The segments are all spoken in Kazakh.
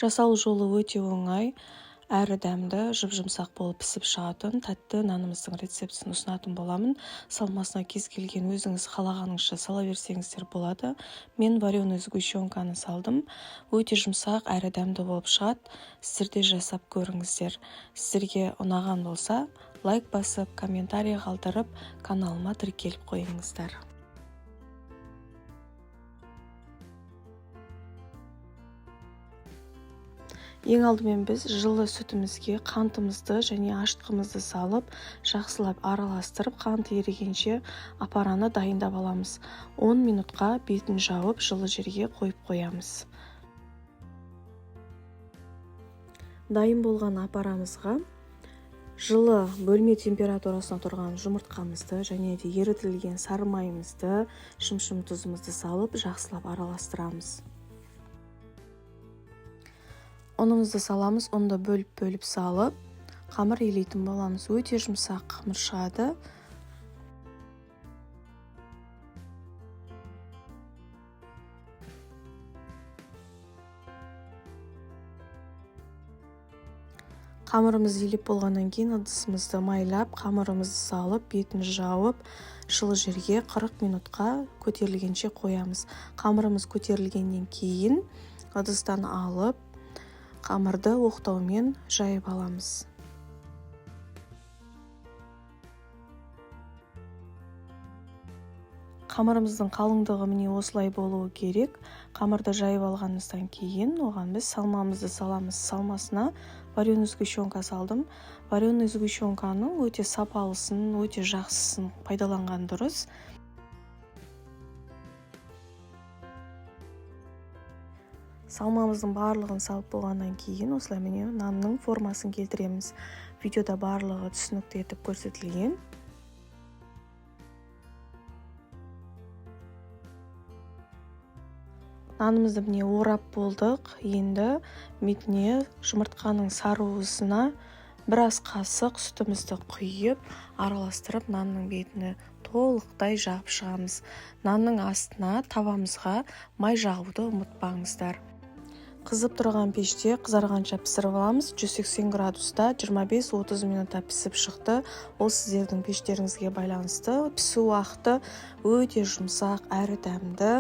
Жасалу жолы өте оңай, әрі дәмді, жұп-жұмсақ болып пісіп шығатын тәтті нанымыздың рецептісін ұсынатын боламын. Салмасына кез келген өзіңіз қалағаныңызша сала берсеңіздер болады. Мен вареный сгущенканы салдым. Өте жұмсақ, әрі дәмді болып шығады. Сіздер де жасап көріңіздер. Сіздерге ұнаған болса, лайк басып, комментарий қалдырып, каналыма тіркеліп қойыңыздар. Ең алдымен біз жылы сүтімізге қантымызды және ашытқымызды салып, жақсылап араластырып, қанты ерігенше апараны дайындап аламыз. 10 минутқа бетін жауып, жылы жерге қойып қоямыз. Дайын болған апарамызға жылы бөлме температурасына тұрған жұмыртқамызды және де ерітілген сары майымызды, шым-шым тұзымызды салып, жақсылап араластырамыз. Ұнымызды саламыз, ұнды бөліп салып, қамыр илейтін боламыз. Өте жұмсақ қамыр шығады. Қамырымыз илеп болғаннан кейін ыдысымызды майлап, қамырымызды салып, бетін жауып, жылы жерге 40 минутқа көтерілгенше қоямыз. Қамырымыз көтерілгеннен кейін ыдыстан алып, қамырды оқтаумен жайып аламыз. Қамырымыздың қалыңдығы міне осылай болуы керек. Қамырды жайып алғанымыздан кейін оған біз салмамызды саламыз. Салмасына вареный сгущенка салдым. Вареный сгущенканың өте сапалысын, өте жақсысын пайдаланған дұрыс. Салмамыздың барлығын салып болғаннан кейін осылай міне нанның формасын келтіреміз. Видеода барлығы түсінікті етіп көрсетілген. Нанымызды міне орап болдық. Енді бетіне жұмыртқаның сары уысына біраз қасық сүтімізді құйып, араластырып, нанның бетіне толықтай жағып шығамыз. Нанның астына табамызға май жағуды ұмытпаңыздар. Қызып тұрған пеште қызарғанша пісіріп аламыз. 180 градуста 25-30 минутта пісіп шықты. Ол сіздердің пештеріңізге байланысты. Пісу уақыты өте жұмсақ, әрі дәмді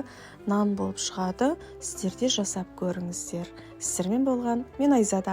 нан болып шығады. Сіздер де жасап көріңіздер. Сіздермен болған мен Айзада.